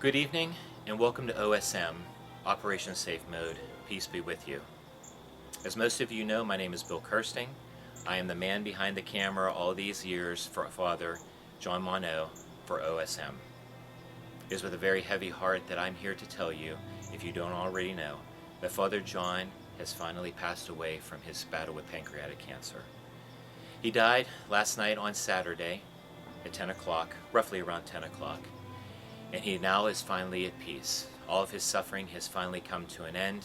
Good evening and welcome to OSM, Operation Safe Mode. Peace be with you. As most of you know, my name is Bill Kirsting. I am the man behind the camera all these years for Father John Moineau for OSM. It is with a very heavy heart that I'm here to tell you, if you don't already know, that Father John has finally passed away from his battle with pancreatic cancer. He died last night on Saturday at 10 o'clock, roughly around 10 o'clock. And he now is finally at peace. All of his suffering has finally come to an end.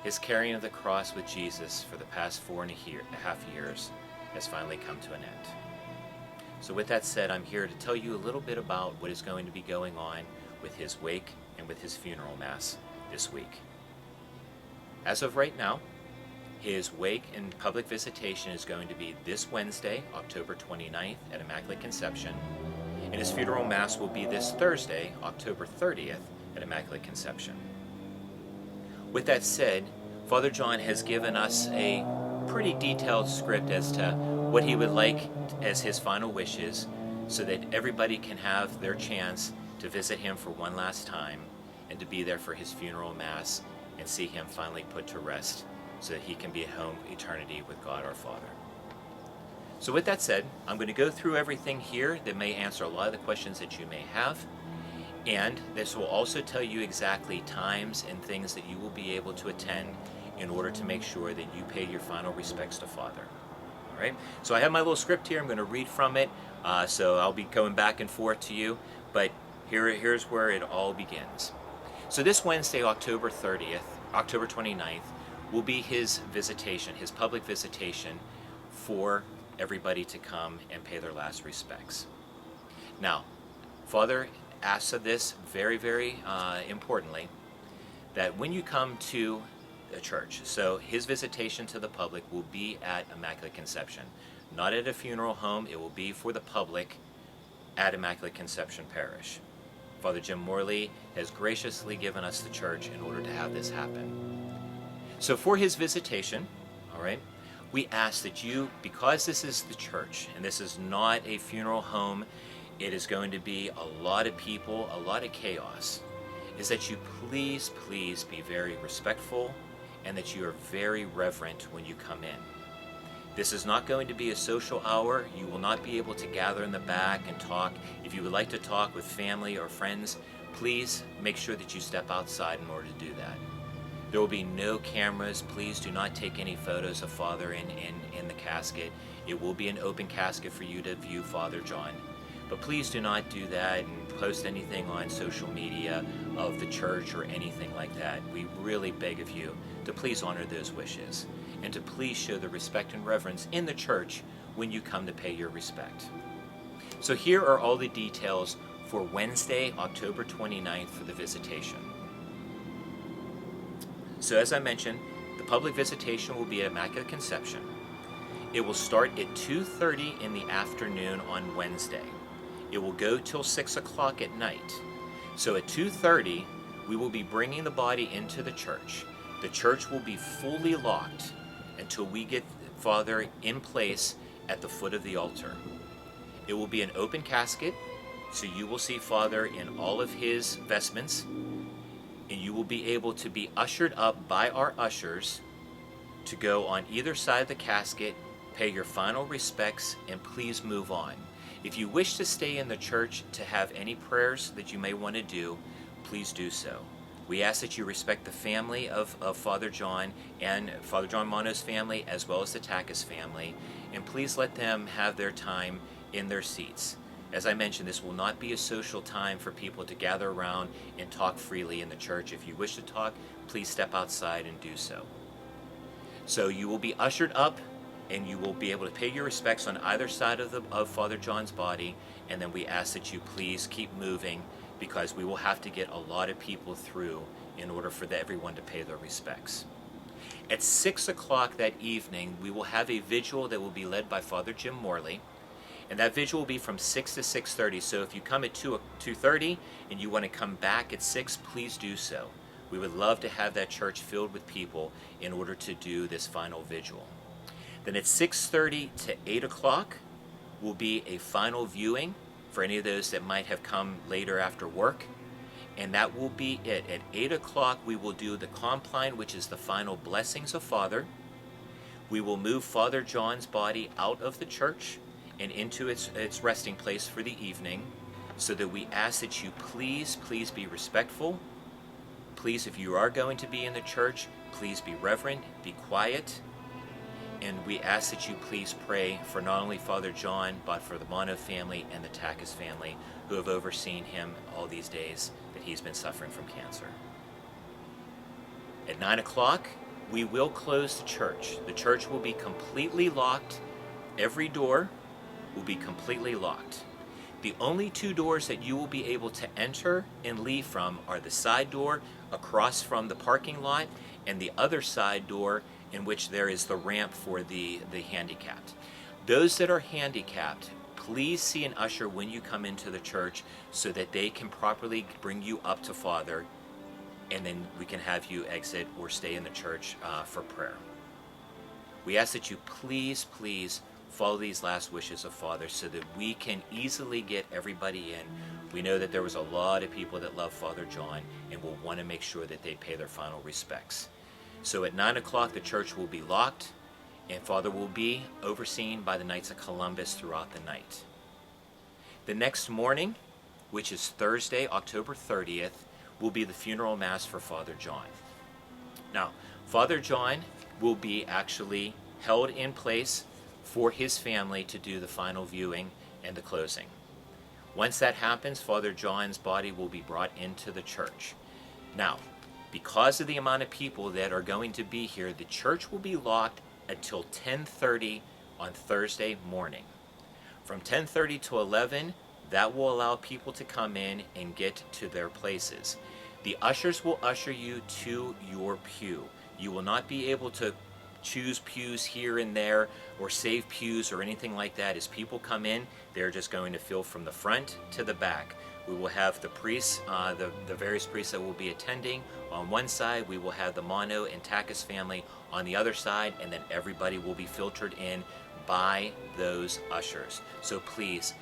His carrying of the cross with Jesus for the past 4.5 years has finally come to an end. So with that said, I'm here to tell you a little bit about what is going to be going on with his wake and with his funeral mass this week. As of right now, his wake and public visitation is going to be this Wednesday, October 29th at Immaculate Conception. And his funeral mass will be this Thursday, October 30th, at Immaculate Conception. With that said, Father John has given us a pretty detailed script as to what he would like as his final wishes, so that everybody can have their chance to visit him for one last time and to be there for his funeral mass and see him finally put to rest so that he can be at home eternity with God our Father. So with that said, I'm going to go through everything here that may answer a lot of the questions that you may have, and this will also tell you exactly times and things that you will be able to attend in order to make sure that you pay your final respects to Father. All right? So I have my little script here. I'm going to read from it, so I'll be going back and forth to you, but here's where it all begins. So this Wednesday, October 29th, will be his visitation, his public visitation for everybody to come and pay their last respects. Now, Father asks of this very, very importantly, that when you come to a church, so his visitation to the public will be at Immaculate Conception, not at a funeral home. It will be for the public at Immaculate Conception Parish. Father Jim Morley has graciously given us the church in order to have this happen. So for his visitation, all right, we ask that you, because this is the church and this is not a funeral home, it is going to be a lot of people, a lot of chaos, is that you please be very respectful and that you are very reverent when you come in. This is not going to be a social hour. You will not be able to gather in the back and talk. If you would like to talk with family or friends, please make sure that you step outside in order to do that. There will be no cameras. Please do not take any photos of Father in the casket. It will be an open casket for you to view Father John. But please do not do that and post anything on social media of the church or anything like that. We really beg of you to please honor those wishes and to please show the respect and reverence in the church when you come to pay your respect. So here are all the details for Wednesday, October 29th for the visitation. So as I mentioned, the public visitation will be at Immaculate Conception. It will start at 2:30 in the afternoon on Wednesday. It will go till 6 o'clock at night. So at 2:30, we will be bringing the body into the church. The church will be fully locked until we get Father in place at the foot of the altar. It will be an open casket, so you will see Father in all of his vestments, and you will be able to be ushered up by our ushers to go on either side of the casket, pay your final respects, and please move on. If you wish to stay in the church to have any prayers that you may want to do, please do so. We ask that you respect the family of Father John and Father John Moineau's family, as well as the Takis family, and please let them have their time in their seats. As I mentioned, this will not be a social time for people to gather around and talk freely in the church. If you wish to talk, please step outside and do so. So you will be ushered up and you will be able to pay your respects on either side of Father John's body, and then we ask that you please keep moving because we will have to get a lot of people through in order for everyone to pay their respects. At 6 o'clock that evening, we will have a vigil that will be led by Father Jim Morley. And that vigil will be from 6 to 6:30. So if you come at 2:30 and you want to come back at 6, please do so. We would love to have that church filled with people in order to do this final vigil. Then at 6:30 to 8 o'clock will be a final viewing for any of those that might have come later after work. And that will be it. At 8 o'clock, we will do the compline, which is the final blessings of Father. We will move Father John's body out of the church and into its resting place for the evening, so that we ask that you please be respectful. Please, if you are going to be in the church, please be reverent, be quiet. And we ask that you please pray for not only Father John, but for the Moineau family and the Takis family who have overseen him all these days that he's been suffering from cancer. At 9 o'clock, we will close the church. The church will be completely locked. Every door will be completely locked. The only two doors that you will be able to enter and leave from are the side door across from the parking lot and the other side door in which there is the ramp for the handicapped. Those that are handicapped, please see an usher when you come into the church so that they can properly bring you up to Father, and then we can have you exit or stay in the church for prayer. We ask that you please follow these last wishes of Father so that we can easily get everybody in. We know that there was a lot of people that love Father John and will want to make sure that they pay their final respects. So at 9 o'clock, the church will be locked, and Father will be overseen by the Knights of Columbus throughout the night. The next morning, which is Thursday, October 30th, will be the funeral mass for Father John. Now, Father John will be actually held in place for his family to do the final viewing and the closing. Once that happens, Father John's body will be brought into the church. Now, because of the amount of people that are going to be here, the church will be locked until 10:30 on Thursday morning. From 10:30 to 11, that will allow people to come in and get to their places. The ushers will usher you to your pew. You will not be able to choose pews here and there or save pews or anything like that. As people come in, they're just going to fill from the front to the back. We will have the priests, the various priests that will be attending on one side. We will have the Moineau and Takis family on the other side, and then everybody will be filtered in by those ushers. So please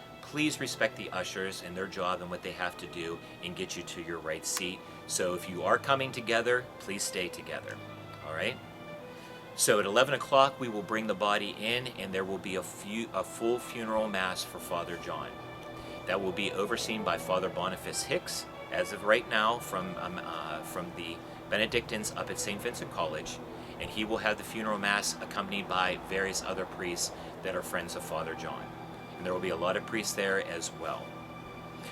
respect the ushers and their job and what they have to do and get you to your right seat. So if you are coming together, please stay together. All right? So at 11 o'clock, we will bring the body in, and there will be a full funeral mass for Father John. That will be overseen by Father Boniface Hicks, as of right now, from the Benedictines up at St. Vincent College, and he will have the funeral mass accompanied by various other priests that are friends of Father John. And there will be a lot of priests there as well.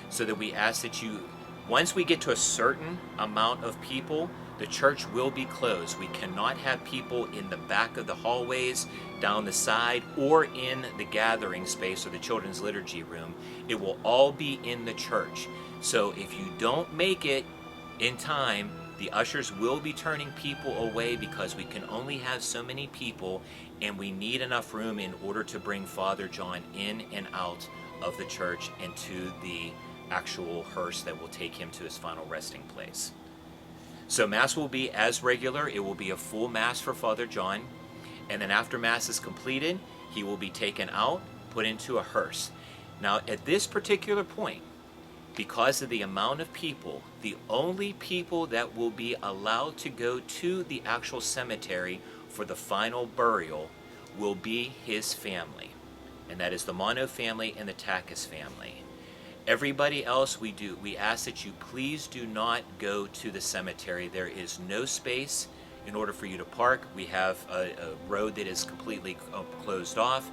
So that we ask that you, once we get to a certain amount of people, the church will be closed. We cannot have people in the back of the hallways, down the side, or in the gathering space or the children's liturgy room. It will all be in the church. So if you don't make it in time, the ushers will be turning people away because we can only have so many people, and we need enough room in order to bring Father John in and out of the church and to the actual hearse that will take him to his final resting place. So Mass will be as regular. It will be a full Mass for Father John. And then after Mass is completed, he will be taken out, put into a hearse. Now, at this particular point, because of the amount of people, the only people that will be allowed to go to the actual cemetery for the final burial will be his family. And that is the Moineau family and the Takis family. Everybody else, we ask that you please do not go to the cemetery. There is no space in order for you to park. We have a road that is completely closed off,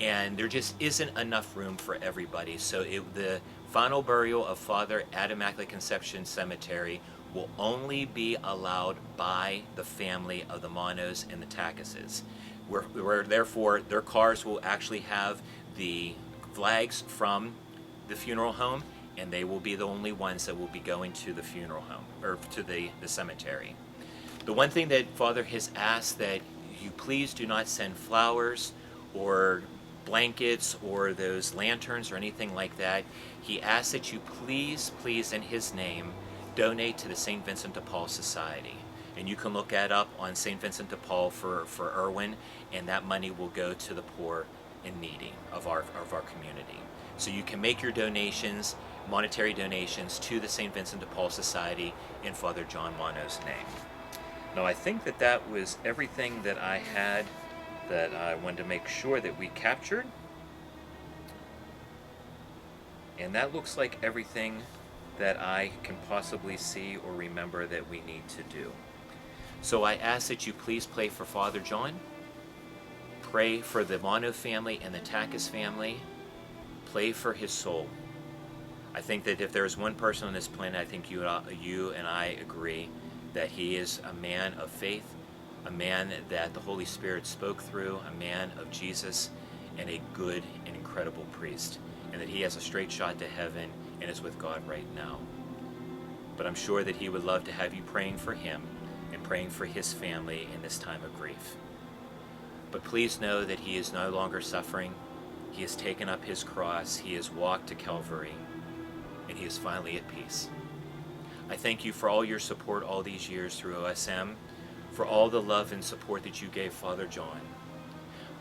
and there just isn't enough room for everybody. So the final burial of Father at Immaculate Conception Cemetery will only be allowed by the family of the Moineaus and the Takises. Where therefore their cars will actually have the flags from the funeral home, and they will be the only ones that will be going to the funeral home or to the cemetery. The one thing that Father has asked that you please do not send flowers or blankets or those lanterns or anything like that. He asks that you please in his name donate to the St. Vincent de Paul Society. And you can look that up on St. Vincent de Paul for Irwin, and that money will go to the poor and needy of our community. So you can make your donations, monetary donations, to the St. Vincent de Paul Society in Father John Moineau's name. Now, I think that was everything that I had that I wanted to make sure that we captured. And that looks like everything that I can possibly see or remember that we need to do. So I ask that you please pray for Father John. Pray for the Moineau family and the Takis family. Pray for his soul. I think that if there is one person on this planet, I think you and I agree that he is a man of faith, a man that the Holy Spirit spoke through, a man of Jesus, and a good and incredible priest, and that he has a straight shot to heaven and is with God right now. But I'm sure that he would love to have you praying for him and praying for his family in this time of grief. But please know that he is no longer suffering. He has taken up his cross, he has walked to Calvary, and he is finally at peace. I thank you for all your support all these years through OSM, for all the love and support that you gave Father John.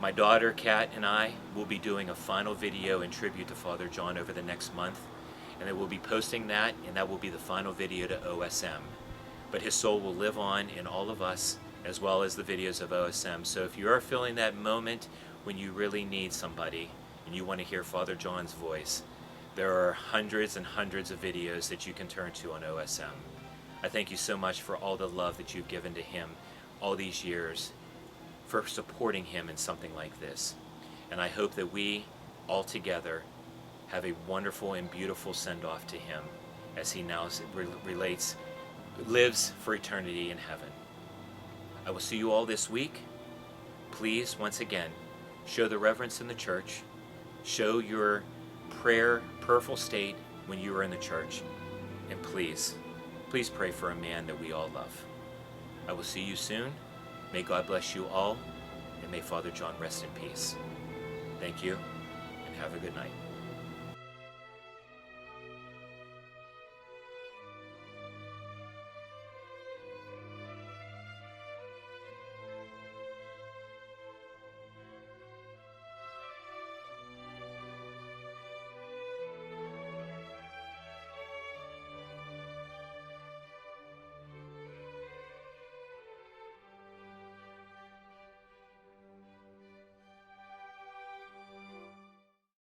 My daughter, Kat, and I will be doing a final video in tribute to Father John over the next month, and then we'll be posting that, and that will be the final video to OSM. But his soul will live on in all of us, as well as the videos of OSM. So if you are feeling that moment when you really need somebody, and you want to hear Father John's voice, there are hundreds and hundreds of videos that you can turn to on OSM. I thank you so much for all the love that you've given to him all these years, for supporting him in something like this. And I hope that we all together have a wonderful and beautiful send-off to him as he now lives for eternity in heaven. I will see you all this week. Please, once again, show the reverence in the church. Show your prayerful state when you are in the church. And please pray for a man that we all love. I will see you soon. May God bless you all, and may Father John rest in peace. Thank you, and have a good night.